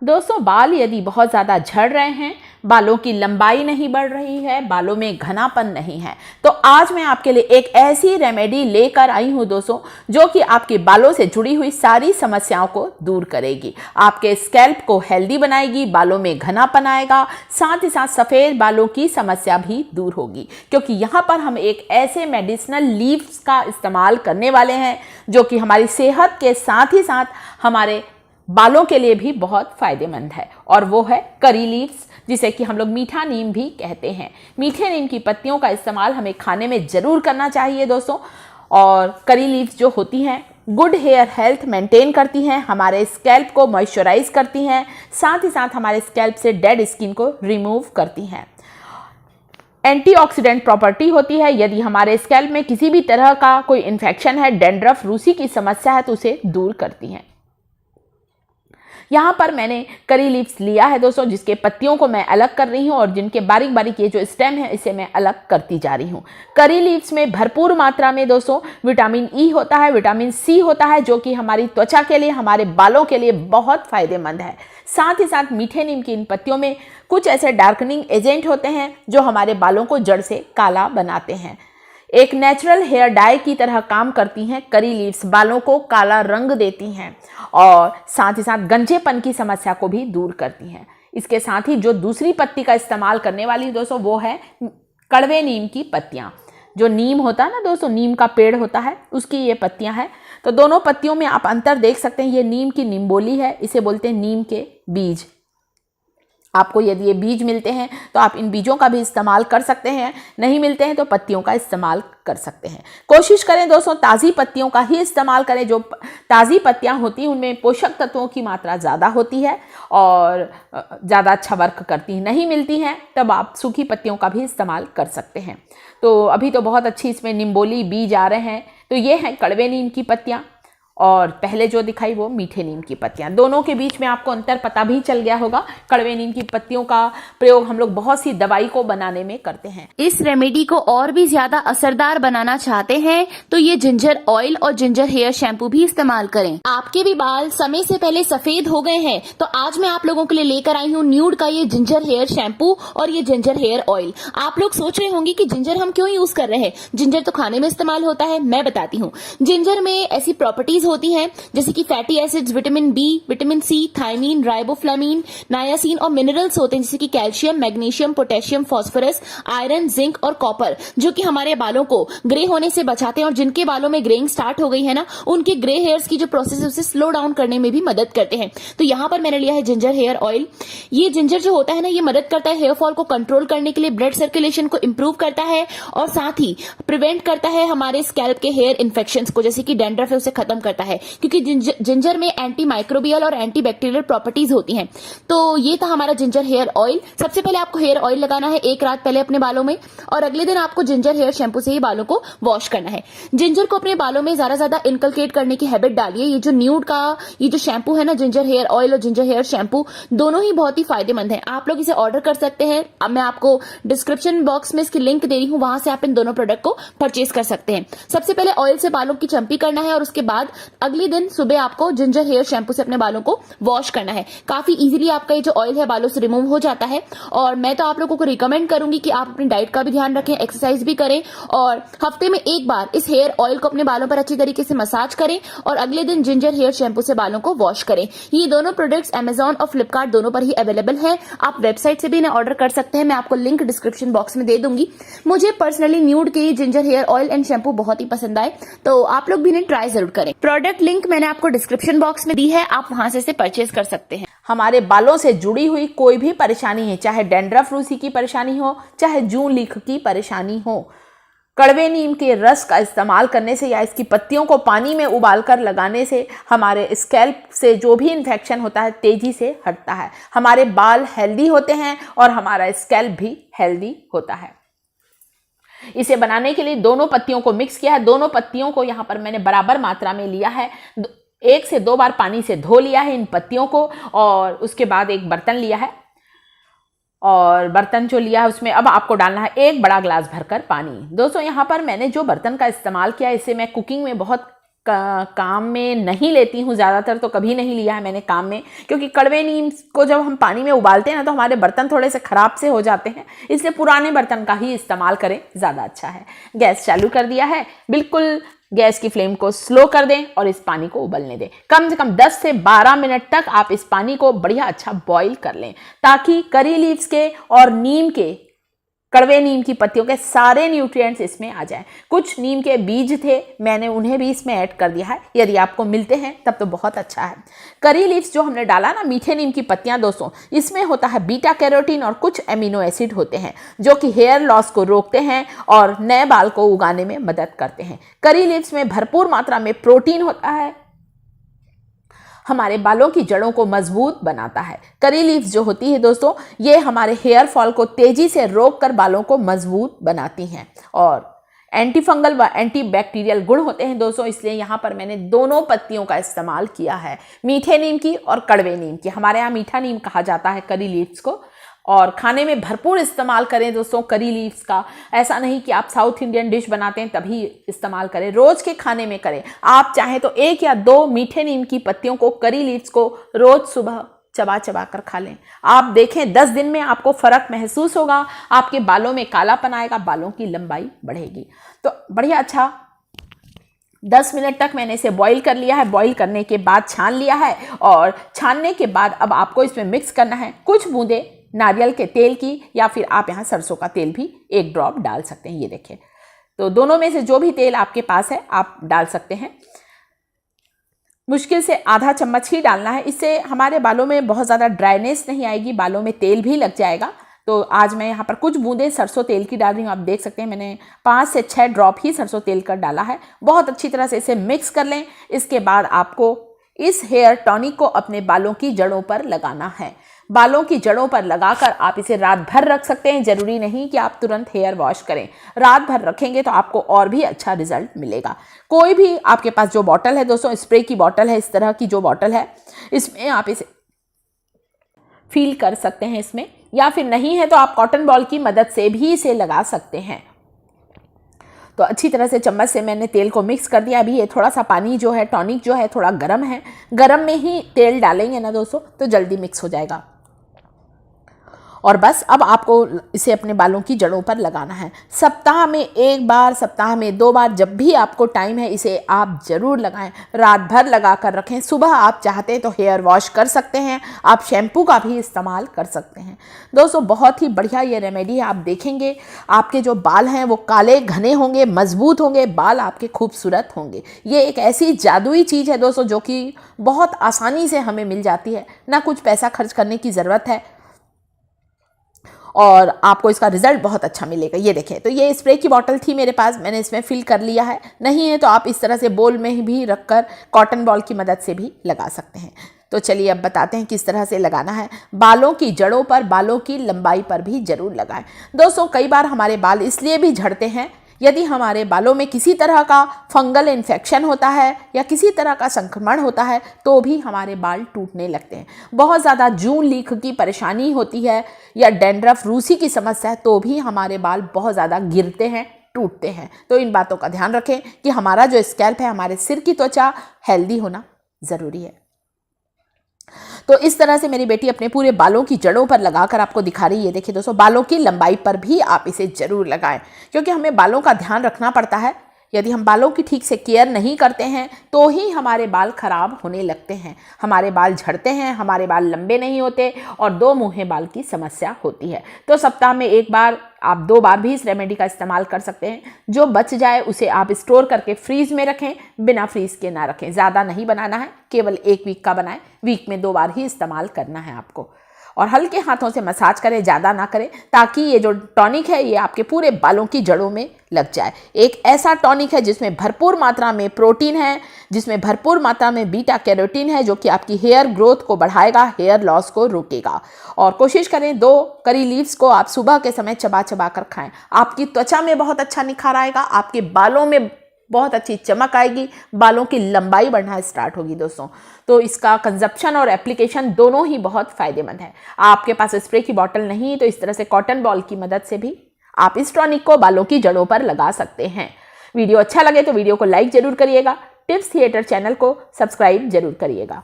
दोस्तों, बाल यदि बहुत ज़्यादा झड़ रहे हैं, बालों की लंबाई नहीं बढ़ रही है, बालों में घनापन नहीं है, तो आज मैं आपके लिए एक ऐसी रेमेडी लेकर आई हूँ दोस्तों, जो कि आपके बालों से जुड़ी हुई सारी समस्याओं को दूर करेगी, आपके स्कैल्प को हेल्दी बनाएगी, बालों में घनापन आएगा, साथ ही साथ सफ़ेद बालों की समस्या भी दूर होगी। क्योंकि यहाँ पर हम एक ऐसे मेडिसिनल लीव्स का इस्तेमाल करने वाले हैं जो कि हमारी सेहत के साथ ही साथ हमारे बालों के लिए भी बहुत फायदेमंद है, और वो है करी लीव्स, जिसे कि हम लोग मीठा नीम भी कहते हैं। मीठे नीम की पत्तियों का इस्तेमाल हमें खाने में ज़रूर करना चाहिए दोस्तों। और करी लीव्स जो होती हैं गुड हेयर हेल्थ मेंटेन करती हैं, हमारे स्कैल्प को मॉइस्चराइज करती हैं, साथ ही साथ हमारे स्कैल्प से डेड स्किन को रिमूव करती हैं। एंटीऑक्सीडेंट प्रॉपर्टी होती है, यदि हमारे स्कैल्प में किसी भी तरह का कोई इन्फेक्शन है, डैंड्रफ, रूसी की समस्या है, तो उसे दूर करती हैं। यहाँ पर मैंने करी लीव्स लिया है दोस्तों, जिसके पत्तियों को मैं अलग कर रही हूँ और जिनके बारीक बारीक ये जो स्टेम है इसे मैं अलग करती जा रही हूँ। करी लीव्स में भरपूर मात्रा में दोस्तों विटामिन ई होता है, विटामिन सी होता है, जो कि हमारी त्वचा के लिए, हमारे बालों के लिए बहुत फायदेमंद है। साथ ही साथ मीठे नीम की इन पत्तियों में कुछ ऐसे डार्कनिंग एजेंट होते हैं जो हमारे बालों को जड़ से काला बनाते हैं। एक नेचुरल हेयर डाई की तरह काम करती हैं करी लीव्स, बालों को काला रंग देती हैं और साथ ही साथ गंजेपन की समस्या को भी दूर करती हैं। इसके साथ ही जो दूसरी पत्ती का इस्तेमाल करने वाली दोस्तों वो है कड़वे नीम की पत्तियां। जो नीम होता है ना दोस्तों, नीम का पेड़ होता है, उसकी ये पत्तियां हैं। तो दोनों पत्तियों में आप अंतर देख सकते हैं। ये नीम की निम्बोली है, इसे बोलते हैं नीम के बीज। आपको यदि ये बीज मिलते हैं तो आप इन बीजों का भी इस्तेमाल कर सकते हैं, नहीं मिलते हैं तो पत्तियों का इस्तेमाल कर सकते हैं। कोशिश करें दोस्तों ताज़ी पत्तियों का ही इस्तेमाल करें। जो ताज़ी पत्तियां होती हैं उनमें पोषक तत्वों की मात्रा ज़्यादा होती है और ज़्यादा अच्छा वर्क करती हैं। नहीं मिलती हैं तब आप सूखी पत्तियों का भी इस्तेमाल कर सकते हैं। तो अभी तो बहुत अच्छी इसमें निम्बोली बीज आ रहे हैं। तो ये हैं कड़वे नीम की पत्तियाँ और पहले जो दिखाई वो मीठे नीम की पत्तियां। दोनों के बीच में आपको अंतर पता भी चल गया होगा। कड़वे नीम की पत्तियों का प्रयोग हम लोग बहुत सी दवाई को बनाने में करते हैं। इस रेमेडी को और भी ज्यादा असरदार बनाना चाहते हैं तो ये जिंजर ऑयल और जिंजर हेयर शैम्पू भी इस्तेमाल करें। आपके भी बाल समय से पहले सफेद हो गए हैं तो आज मैं आप लोगों के लिए लेकर आई हूँ न्यूड का ये जिंजर हेयर शैम्पू और ये जिंजर हेयर ऑयल। आप लोग सोच रहे होंगे कि जिंजर हम क्यों यूज कर रहे हैं, जिंजर तो खाने में इस्तेमाल होता है। मैं बताती हूँ। जिंजर में ऐसी प्रॉपर्टीज होती हैं जैसे कि fatty acids, vitamin B, vitamin C, thiamine, riboflavin, niacin और मिनरल्स होते हैं जैसे कि calcium, magnesium, potassium, phosphorus, iron, zinc और कॉपर, जो कि हमारे बालों को ग्रे होने से बचाते हैं और जिनके बालों में ग्रेइंग स्टार्ट हो गई है ना, उनके ग्रे हेयर्स की जो प्रोसेस है उसे स्लो डाउन करने में भी मदद करते हैं। तो यहाँ पर मैंने लिया है जिंजर हेयर ऑयल। ये जिंजर जो होता है ना, ये मदद करता है हेयर फॉल को कंट्रोल करने के लिए, ब्लड सर्कुलेशन को इंप्रूव करता है और साथ ही प्रिवेंट करता है हमारे स्कैल्प के हेयर इन्फेक्शंस को, जैसे कि डैंड्रफ है उसे खत्म करता है, क्योंकि जिंजर में एंटी माइक्रोबियल और एंटी बैक्टीरियल प्रॉपर्टीज होती हैं। तो ये था हमारा जिंजर हेयर ऑयल। सबसे पहले आपको हेयर ऑयल लगाना है एक रात पहले अपने बालों में और अगले दिन आपको जिंजर हेयर शैम्पू से ही बालों को वॉश करना है। जिंजर को अपने बालों में ज्यादा इनकलकेट करने की हैबिट डालिए। ये जो न्यूड का ये जो शैम्पू है ना, जिंजर हेयर ऑयल और जिंजर हेयर शैम्पू, दोनों ही बहुत ही फायदेमंद है। आप लोग इसे ऑर्डर कर सकते हैं। अब मैं आपको डिस्क्रिप्शन बॉक्स में इसकी लिंक दे रही हूँ, वहां से आप इन दोनों प्रोडक्ट को परचेज कर सकते हैं। सबसे पहले ऑयल से बालों की चंपी करना है और उसके बाद अगले दिन सुबह आपको जिंजर हेयर शैम्पू से अपने बालों को वॉश करना है। काफी इजीली आपका ये जो ऑयल है बालों से रिमूव हो जाता है। और मैं तो आप लोगों को रिकमेंड करूंगी कि आप अपनी डाइट का भी ध्यान रखें, एक्सरसाइज भी करें और हफ्ते में एक बार इस हेयर ऑयल को अपने बालों पर अच्छी तरीके से मसाज करें और अगले दिन जिंजर हेयर शैम्पू से बालों को वॉश करें। ये दोनों प्रोडक्ट्स अमेजॉन और फ्लिपकार्ट दोनों पर ही अवेलेबल हैं। आप वेबसाइट से भी इन्हें ऑर्डर कर सकते हैं। मैं आपको लिंक डिस्क्रिप्शन बॉक्स में दे दूंगी। मुझे पर्सनली न्यूड के ginger hair oil and shampoo बहुत ही पसंद आए, तो आप लोग भी इन्हें ट्राई जरूर करें। प्रोडक्ट लिंक मैंने आपको डिस्क्रिप्शन बॉक्स में दी है, आप वहां से इसे परचेज कर सकते हैं। हमारे बालों से जुड़ी हुई कोई भी परेशानी है, चाहे डैंड्रफ, रूसी की परेशानी हो, चाहे जूं लीक की परेशानी हो, कड़वे नीम के रस का इस्तेमाल करने से या इसकी पत्तियों को पानी में उबालकर लगाने से हमारे स्कैल्प से जो भी इन्फेक्शन होता है तेजी से हटता है। हमारे बाल हेल्दी होते हैं और हमारा स्कैल्प भी हेल्दी होता है। इसे बनाने के लिए दोनों पत्तियों को मिक्स किया है। दोनों पत्तियों को यहाँ पर मैंने बराबर मात्रा में लिया है। 1 से 2 बार पानी से धो लिया है इन पत्तियों को और उसके बाद एक बर्तन लिया है और बर्तन जो लिया है उसमें अब आपको डालना है 1 बड़ा ग्लास भरकर पानी। दोस्तों यहाँ पर मैंने जो बर्तन का इस्तेमाल किया इसे मैं कुकिंग में बहुत काम में नहीं लेती हूँ, ज़्यादातर तो कभी नहीं लिया है मैंने काम में, क्योंकि कड़वे नीम को जब हम पानी में उबालते हैं ना तो हमारे बर्तन थोड़े से ख़राब से हो जाते हैं, इसलिए पुराने बर्तन का ही इस्तेमाल करें, ज़्यादा अच्छा है। गैस चालू कर दिया है, बिल्कुल गैस की फ्लेम को स्लो कर दें और इस पानी को उबलने दें। कम से कम 10 से 12 मिनट तक आप इस पानी को बढ़िया अच्छा बॉईल कर लें, ताकि करी लीव्स के और नीम के, कड़वे नीम की पत्तियों के सारे न्यूट्रिएंट्स इसमें आ जाएं। कुछ नीम के बीज थे, मैंने उन्हें भी इसमें ऐड कर दिया है, यदि आपको मिलते हैं तब तो बहुत अच्छा है। करी लीव्स जो हमने डाला ना, मीठे नीम की पत्तियां दोस्तों, इसमें होता है बीटा कैरोटीन और कुछ एमिनो एसिड होते हैं जो कि हेयर लॉस को रोकते हैं और नए बाल को उगाने में मदद करते हैं। करी लीव्स में भरपूर मात्रा में प्रोटीन होता है, हमारे बालों की जड़ों को मजबूत बनाता है। करी लीव्स जो होती है दोस्तों, ये हमारे हेयर फॉल को तेजी से रोककर बालों को मजबूत बनाती हैं और एंटी फंगल व एंटी बैक्टीरियल गुण होते हैं दोस्तों, इसलिए यहाँ पर मैंने दोनों पत्तियों का इस्तेमाल किया है, मीठे नीम की और कड़वे नीम की। हमारे यहाँ मीठा नीम कहा जाता है करी लीव्स को, और खाने में भरपूर इस्तेमाल करें दोस्तों करी लीव्स का। ऐसा नहीं कि आप साउथ इंडियन डिश बनाते हैं तभी इस्तेमाल करें, रोज के खाने में करें। आप चाहें तो 1 या 2 मीठे नीम की पत्तियों को, करी लीव्स को रोज सुबह चबा चबा कर खा लें। आप देखें 10 दिन में आपको फर्क महसूस होगा, आपके बालों में कालापन आएगा, बालों की लंबाई बढ़ेगी। तो बढ़िया अच्छा 10 मिनट तक मैंने इसे बॉईल कर लिया है। बॉईल करने के बाद छान लिया है और छानने के बाद अब आपको इसमें मिक्स करना है कुछ बूंदे नारियल के तेल की, या फिर आप यहाँ सरसों का तेल भी 1 ड्रॉप डाल सकते हैं। ये देखिए, तो दोनों में से जो भी तेल आपके पास है आप डाल सकते हैं। मुश्किल से आधा चम्मच ही डालना है, इससे हमारे बालों में बहुत ज़्यादा ड्राइनेस नहीं आएगी, बालों में तेल भी लग जाएगा। तो आज मैं यहाँ पर कुछ बूंदे सरसों तेल की डाल रही हूँ। आप देख सकते हैं मैंने 5 से 6 ड्रॉप ही सरसों तेल का डाला है। बहुत अच्छी तरह से इसे मिक्स कर लें। इसके बाद आपको इस हेयर टॉनिक को अपने बालों की जड़ों पर लगाना है। बालों की जड़ों पर लगाकर आप इसे रात भर रख सकते हैं, जरूरी नहीं कि आप तुरंत हेयर वॉश करें। रात भर रखेंगे तो आपको और भी अच्छा रिजल्ट मिलेगा। कोई भी आपके पास जो बॉटल है दोस्तों, स्प्रे की बॉटल है, इस तरह की जो बॉटल है, इसमें आप इसे फील कर सकते हैं इसमें, या फिर नहीं है तो आप कॉटन बॉल की मदद से भी इसे लगा सकते हैं। तो अच्छी तरह से चम्मच से मैंने तेल को मिक्स कर दिया। अभी ये थोड़ा सा पानी जो है, टॉनिक जो है, थोड़ा गर्म है। गर्म में ही तेल डालेंगे ना दोस्तों तो जल्दी मिक्स हो जाएगा। और बस अब आपको इसे अपने बालों की जड़ों पर लगाना है। सप्ताह में 1 बार, सप्ताह में 2 बार, जब भी आपको टाइम है इसे आप ज़रूर लगाएं। रात भर लगा कर रखें। सुबह आप चाहते हैं तो हेयर वॉश कर सकते हैं, आप शैम्पू का भी इस्तेमाल कर सकते हैं। दोस्तों बहुत ही बढ़िया ये रेमेडी है। आप देखेंगे आपके जो बाल हैं वो काले घने होंगे, मजबूत होंगे, बाल आपके खूबसूरत होंगे। ये एक ऐसी जादुई चीज़ है दोस्तों जो कि बहुत आसानी से हमें मिल जाती है, ना कुछ पैसा खर्च करने की ज़रूरत है और आपको इसका रिजल्ट बहुत अच्छा मिलेगा। ये देखें, तो ये स्प्रे की बॉटल थी मेरे पास, मैंने इसमें फिल कर लिया है। नहीं है तो आप इस तरह से बोल में भी रखकर कॉटन बॉल की मदद से भी लगा सकते हैं। तो चलिए अब बताते हैं किस तरह से लगाना है। बालों की जड़ों पर, बालों की लंबाई पर भी जरूर लगाएं। दोस्तों कई बार हमारे बाल इसलिए भी झड़ते हैं, यदि हमारे बालों में किसी तरह का फंगल इन्फेक्शन होता है या किसी तरह का संक्रमण होता है तो भी हमारे बाल टूटने लगते हैं। बहुत ज़्यादा जून लीक की परेशानी होती है या डैंड्रफ, रूसी की समस्या है तो भी हमारे बाल बहुत ज़्यादा गिरते हैं, टूटते हैं। तो इन बातों का ध्यान रखें कि हमारा जो स्कैल्प है, हमारे सिर की त्वचा हेल्दी होना ज़रूरी है। तो इस तरह से मेरी बेटी अपने पूरे बालों की जड़ों पर लगाकर आपको दिखा रही है। देखिए दोस्तों, बालों की लंबाई पर भी आप इसे जरूर लगाएं, क्योंकि हमें बालों का ध्यान रखना पड़ता है। यदि हम बालों की ठीक से केयर नहीं करते हैं तो ही हमारे बाल खराब होने लगते हैं, हमारे बाल झड़ते हैं, हमारे बाल लंबे नहीं होते और 2 मुँहे बाल की समस्या होती है। तो सप्ताह में 1 बार, आप 2 बार भी इस रेमेडी का इस्तेमाल कर सकते हैं। जो बच जाए उसे आप स्टोर करके फ्रीज में रखें, बिना फ्रीज के ना रखें। ज़्यादा नहीं बनाना है, केवल 1 वीक का बनाएं। वीक में 2 बार ही इस्तेमाल करना है आपको। और हल्के हाथों से मसाज करें, ज़्यादा ना करें, ताकि ये जो टॉनिक है ये आपके पूरे बालों की जड़ों में लग जाए। एक ऐसा टॉनिक है जिसमें भरपूर मात्रा में प्रोटीन है, जिसमें भरपूर मात्रा में बीटा कैरोटीन है, जो कि आपकी हेयर ग्रोथ को बढ़ाएगा, हेयर लॉस को रोकेगा। और कोशिश करें 2 करी लीव्स को आप सुबह के समय चबा चबा कर खाएं। आपकी त्वचा में बहुत अच्छा निखार आएगा, आपके बालों में बहुत अच्छी चमक आएगी, बालों की लंबाई बढ़ना स्टार्ट होगी दोस्तों। तो इसका कंजप्शन और एप्लीकेशन दोनों ही बहुत फायदेमंद है। आपके पास स्प्रे की बॉटल नहीं तो इस तरह से कॉटन बॉल की मदद से भी आप इस टॉनिक को बालों की जड़ों पर लगा सकते हैं। वीडियो अच्छा लगे तो वीडियो को लाइक जरूर करिएगा, टिप्स थिएटर चैनल को सब्सक्राइब जरूर करिएगा।